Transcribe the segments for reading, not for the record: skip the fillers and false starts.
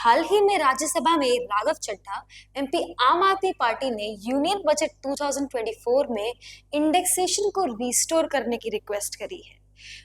हाल ही में राज्यसभा में राघव चड्ढा एमपी आम आदमी पार्टी ने यूनियन बजट 2024 में इंडेक्सेशन को रिस्टोर करने की रिक्वेस्ट करी है।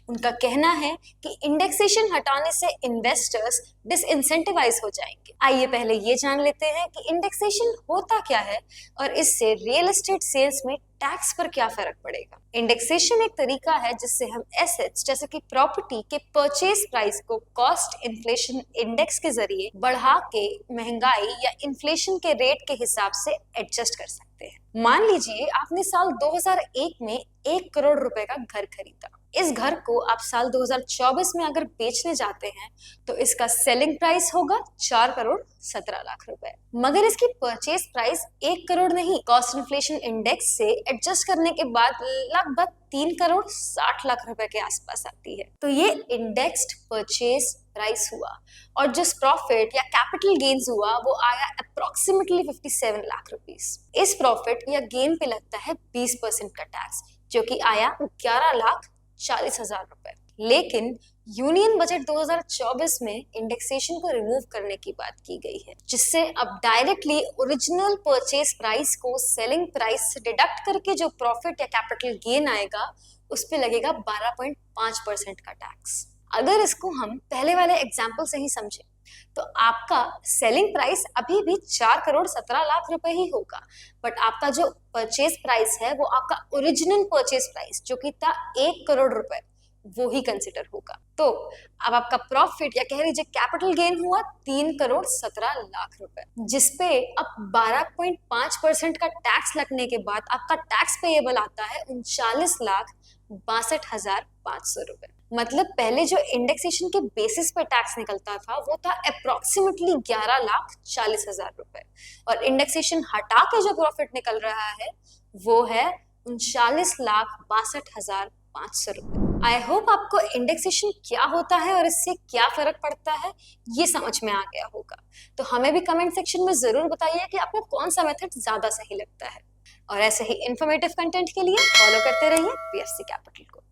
उनका कहना है कि इंडेक्सेशन हटाने से इन्वेस्टर्स डिसइंसेंटिवाइज हो जाएंगे। आइए पहले ये जान लेते हैं कि इंडेक्सेशन होता क्या है और इससे रियल एस्टेट सेल्स में टैक्स पर क्या फर्क पड़ेगा। इंडेक्सेशन एक तरीका है जिससे हम एसेट्स जैसे कि प्रॉपर्टी के परचेज प्राइस को कॉस्ट इन्फ्लेशन इंडेक्स के जरिए बढ़ा के महंगाई या इन्फ्लेशन के रेट के हिसाब से एडजस्ट कर सकते हैं। मान लीजिए आपने साल 2001 में 1 करोड़ रुपए का घर खरीदा। इस घर को आप साल 2024 में अगर बेचने जाते हैं तो इसका सेलिंग प्राइस होगा 4 करोड़ 17 लाख रुपए। मगर इसकी परचेज प्राइस 1 करोड़ नहीं, कॉस्ट इन्फ्लेशन इंडेक्स से एडजस्ट करने के बाद लगभग 3 करोड़ 60 लाख रुपए के आसपास आती है। तो ये इंडेक्स्ड परचेज प्राइस हुआ और जो प्रॉफिट या कैपिटल गेन्स हुआ वो आया अप्रोक्सीमेटली 57 लाख रुपीस। इस प्रॉफिट या गेन पे लगता है 20% का टैक्स, जो कि आया 11,40,000 रुपए। लेकिन यूनियन बजट 2024 में इंडेक्सेशन को रिमूव करने की बात की गई है, जिससे अब डायरेक्टली ओरिजिनल परचेज प्राइस को सेलिंग प्राइस से डिडक्ट करके जो प्रॉफिट या कैपिटल गेन आएगा उस पे लगेगा 12.5% का टैक्स। अगर इसको हम पहले वाले एग्जाम्पल से ही समझें तो आपका सेलिंग प्राइस अभी भी 4 करोड़ 17 लाख रुपए ही होगा, बट आपका जो परचेज प्राइस है वो आपका ओरिजिनल परचेज प्राइस जो कि था 1 करोड़ रुपए वो ही कंसिडर होगा। तो अब आपका प्रॉफिट या कह लीजिए कैपिटल गेन हुआ 3 करोड़ 17 लाख रुपए, जिसपे अब 12.5% का टैक्स लगने के बाद आपका टैक्स पेएबल आता है 39,62,500 रुपए। मतलब पहले जो इंडेक्सेशन के बेसिस पे टैक्स निकलता था वो था अप्रोक्सीमेटली 11,40,000 रुपए, और इंडेक्सेशन हटा के जो प्रॉफिट निकल रहा है वो है 39,62,500 रुपए। आई होप आपको इंडेक्सेशन क्या होता है और इससे क्या फर्क पड़ता है ये समझ में आ गया होगा। तो हमें भी कमेंट सेक्शन में जरूर बताइए कि आपको कौन सा मेथड ज्यादा सही लगता है। और ऐसे ही इंफॉर्मेटिव कंटेंट के लिए फॉलो करते रहिए पीएफसी कैपिटल को।